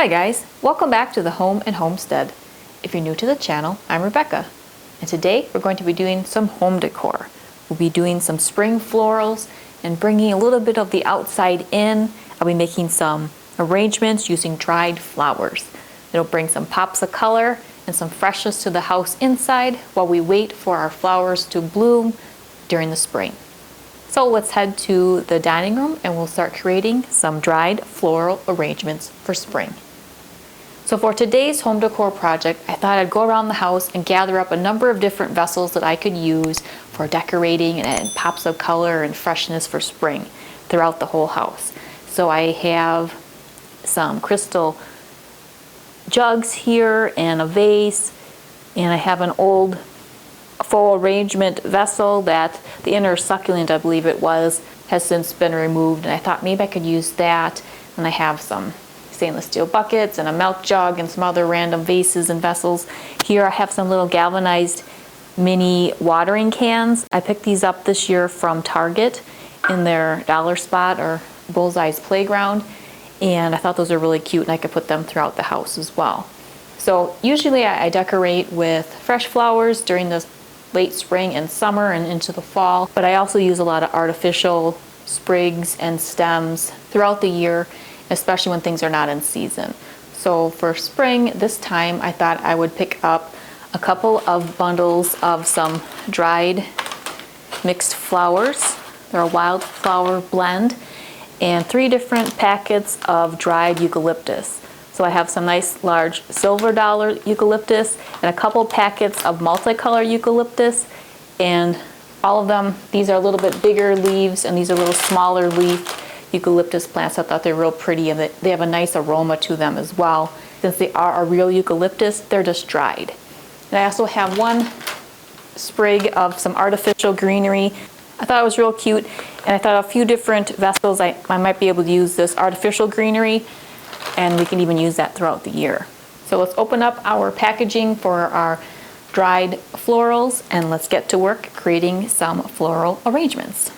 Hi guys, welcome back to the Home and Homestead. If you're new to the channel, I'm Rebecca, and today we're going to be doing some home decor. We'll be doing some spring florals and bringing a little bit of the outside in. I'll be making some arrangements using dried flowers. It'll bring some pops of color and some freshness to the house inside while we wait for our flowers to bloom during the spring. So let's head to the dining room and we'll start creating some dried floral arrangements for spring. So for today's home decor project, I thought I'd go around the house and gather up a number of different vessels that I could use for decorating and pops of color and freshness for spring throughout the whole house. So I have some crystal jugs here and a vase, and I have an old full arrangement vessel that the inner succulent, I believe it was, has since been removed, and I thought maybe I could use that. And I have some stainless steel buckets and a milk jug and some other random vases and vessels. Here I have some little galvanized mini watering cans. I picked these up this year from Target in their dollar spot or Bullseye's Playground, and I thought those are really cute and I could put them throughout the house as well. So usually I decorate with fresh flowers during the late spring and summer and into the fall, but I also use a lot of artificial sprigs and stems throughout the year, especially when things are not in season. So for spring this time, I thought I would pick up a couple of bundles of some dried mixed flowers. They're a wildflower blend, and 3 different packets of dried eucalyptus. So I have some nice large silver dollar eucalyptus and a couple packets of multicolor eucalyptus, and all of them, these are a little bit bigger leaves and these are little smaller leaf eucalyptus plants. I thought they're real pretty and they have a nice aroma to them as well. Since they are a real eucalyptus, they're just dried. And I also have one sprig of some artificial greenery. I thought it was real cute, and I thought a few different vessels I might be able to use this artificial greenery, and we can even use that throughout the year. So let's open up our packaging for our dried florals and let's get to work creating some floral arrangements.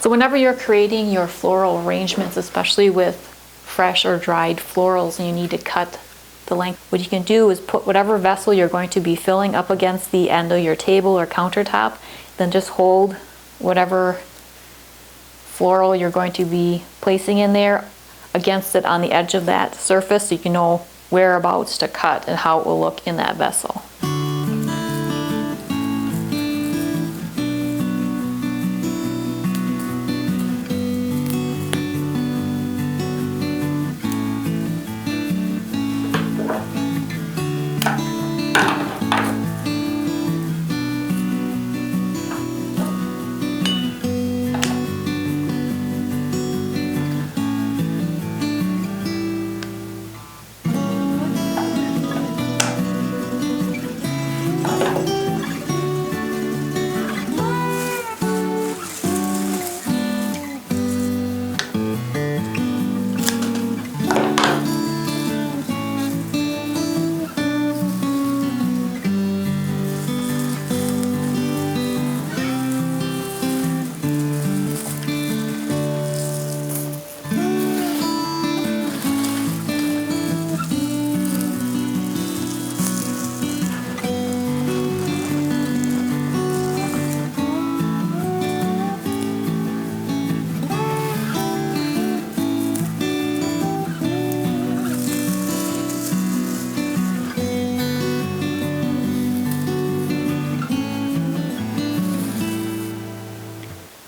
So whenever you're creating your floral arrangements, especially with fresh or dried florals, and you need to cut the length, what you can do is put whatever vessel you're going to be filling up against the end of your table or countertop, then just hold whatever floral you're going to be placing in there against it on the edge of that surface so you can know whereabouts to cut and how it will look in that vessel.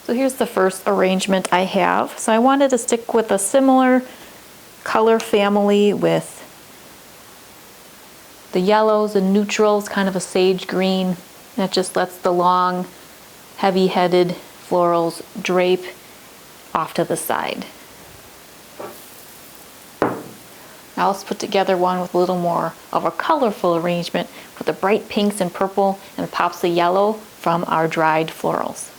So here's the first arrangement I have. So I wanted to stick with a similar color family with the yellows and neutrals, kind of a sage green. That just lets the long, heavy-headed florals drape off to the side. Now let's put together one with a little more of a colorful arrangement with the bright pinks and purple and pops of yellow from our dried florals.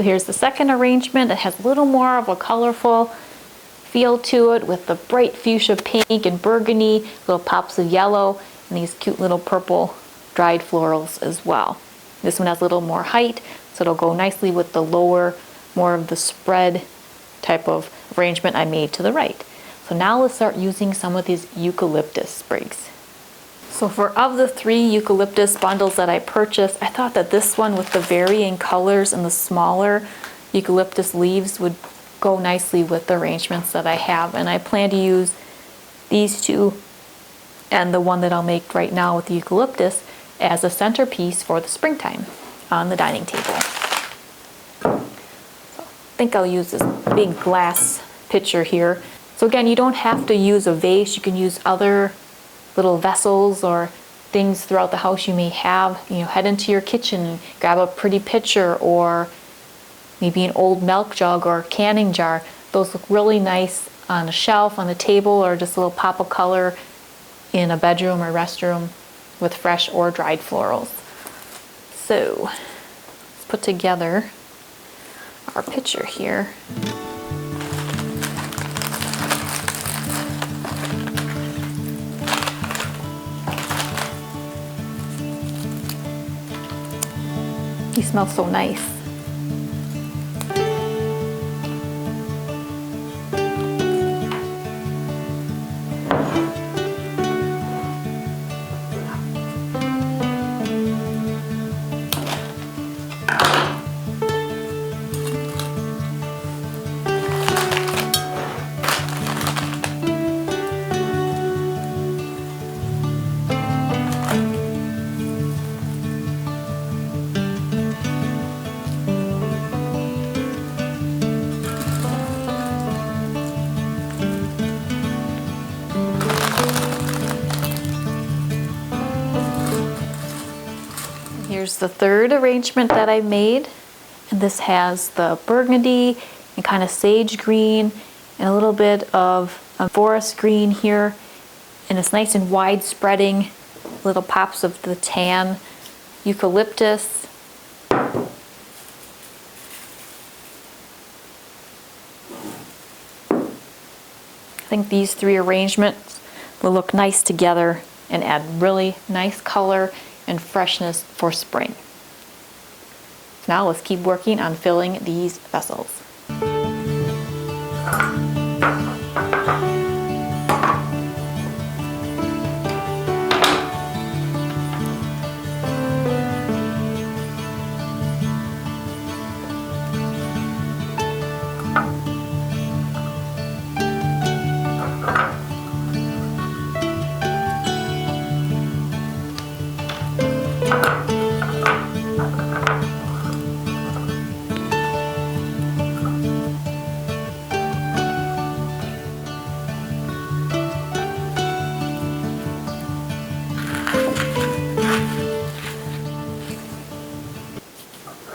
here's the second arrangement. It has a little more of a colorful feel to it with the bright fuchsia pink and burgundy, little pops of yellow, and these cute little purple dried florals as well. This one has a little more height, so it'll go nicely with the lower, more of the spread type of arrangement I made to the right. So now let's start using some of these eucalyptus sprigs. So of the 3 eucalyptus bundles that I purchased, I thought that this one with the varying colors and the smaller eucalyptus leaves would go nicely with the arrangements that I have, and I plan to use these 2 and the one that I'll make right now with the eucalyptus as a centerpiece for the springtime on the dining table. So I think I'll use this big glass pitcher here. So again, you don't have to use a vase. You can use other little vessels or things throughout the house you may have. Head into your kitchen and grab a pretty pitcher or maybe an old milk jug or canning jar. Those look really nice on a shelf, on the table, or just a little pop of color in a bedroom or restroom with fresh or dried florals. So let's put together our pitcher here. He smells so nice. Here's the third arrangement that I made, and this has the burgundy and kind of sage green and a little bit of a forest green here, and it's nice and wide spreading, little pops of the tan eucalyptus. I think these 3 arrangements will look nice together and add really nice color and freshness for spring. Now let's keep working on filling these vessels.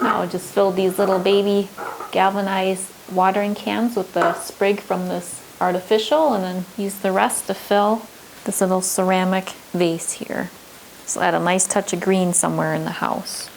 Now just fill these little baby galvanized watering cans with the sprig from this artificial, and then use the rest to fill this little ceramic vase here. So add a nice touch of green somewhere in the house.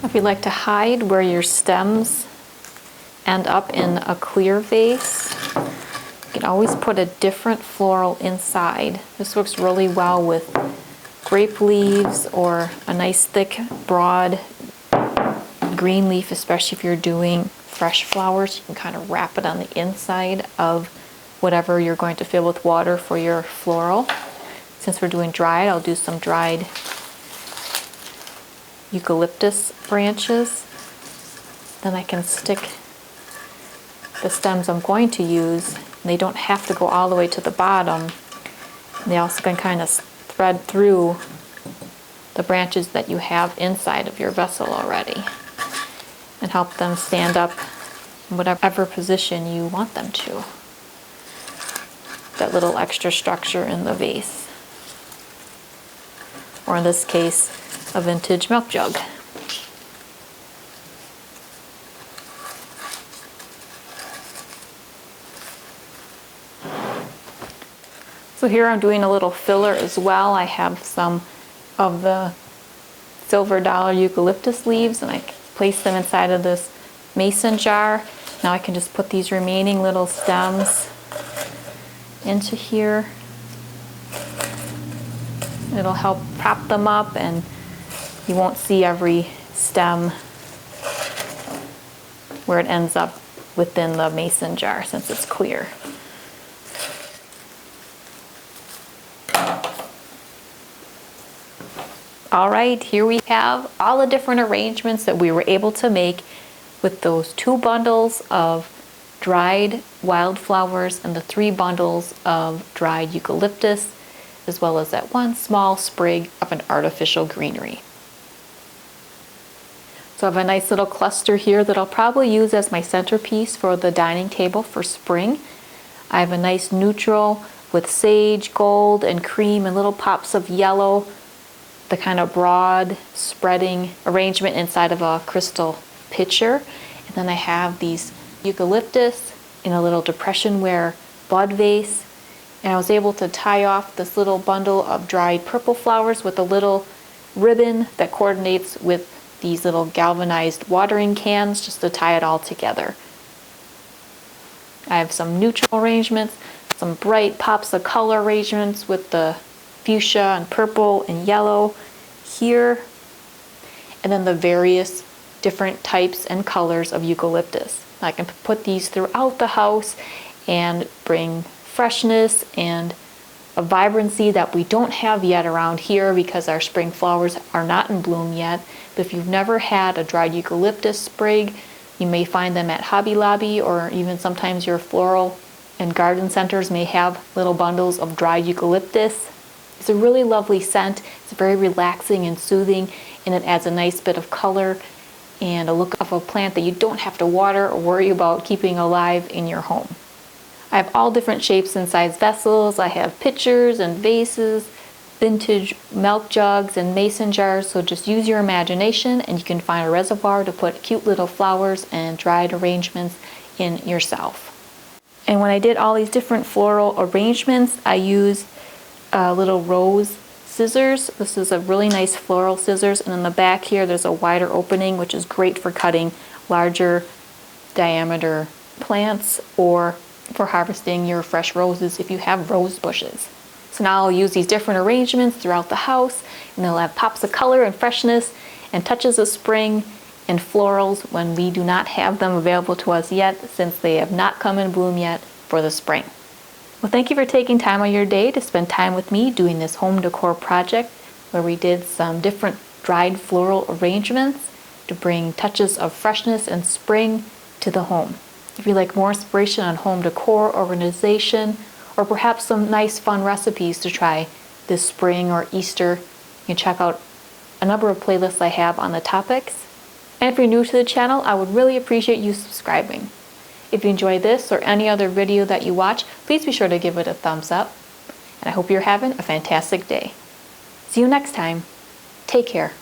If you'd like to hide where your stems end up in a clear vase, you can always put a different floral inside. This works really well with grape leaves or a nice thick broad green leaf, especially if you're doing fresh flowers. You can kind of wrap it on the inside of whatever you're going to fill with water for your floral. Since we're doing dried, I'll do some dried eucalyptus branches. Then I can stick the stems I'm going to use. They don't have to go all the way to the bottom. They also can kind of thread through the branches that you have inside of your vessel already and help them stand up in whatever position you want them to. That little extra structure in the vase. Or in this case, a vintage milk jug. So here I'm doing a little filler as well. I have some of the silver dollar eucalyptus leaves and I place them inside of this mason jar. Now I can just put these remaining little stems into here. It'll help prop them up and you won't see every stem where it ends up within the mason jar since it's clear. All right, here we have all the different arrangements that we were able to make with those 2 bundles of dried wildflowers and the 3 bundles of dried eucalyptus, as well as that 1 small sprig of an artificial greenery. So I have a nice little cluster here that I'll probably use as my centerpiece for the dining table for spring. I have a nice neutral with sage, gold, and cream and little pops of yellow, the kind of broad spreading arrangement inside of a crystal pitcher. And then I have these eucalyptus in a little depression ware bud vase. And I was able to tie off this little bundle of dried purple flowers with a little ribbon that coordinates with these little galvanized watering cans just to tie it all together. I have some neutral arrangements, some bright pops of color arrangements with the fuchsia and purple and yellow here, and then the various different types and colors of eucalyptus. I can put these throughout the house and bring freshness and a vibrancy that we don't have yet around here because our spring flowers are not in bloom yet. But if you've never had a dried eucalyptus sprig, you may find them at Hobby Lobby, or even sometimes your floral and garden centers may have little bundles of dried eucalyptus. It's a really lovely scent. It's very relaxing and soothing, and it adds a nice bit of color and a look of a plant that you don't have to water or worry about keeping alive in your home. I have all different shapes and size vessels. I have pitchers and vases, vintage milk jugs and mason jars, so just use your imagination and you can find a reservoir to put cute little flowers and dried arrangements in yourself. And when I did all these different floral arrangements, I used little rose scissors. This is a really nice floral scissors, and in the back here there's a wider opening which is great for cutting larger diameter plants or for harvesting your fresh roses if you have rose bushes. So now I'll use these different arrangements throughout the house, and they'll have pops of color and freshness and touches of spring and florals when we do not have them available to us yet, since they have not come in bloom yet for the spring. Well, thank you for taking time out of your day to spend time with me doing this home decor project where we did some different dried floral arrangements to bring touches of freshness and spring to the home. If you'd like more inspiration on home decor, organization, or perhaps some nice fun recipes to try this spring or Easter, you can check out a number of playlists I have on the topics. And if you're new to the channel, I would really appreciate you subscribing. If you enjoy this or any other video that you watch, please be sure to give it a thumbs up. And I hope you're having a fantastic day. See you next time. Take care.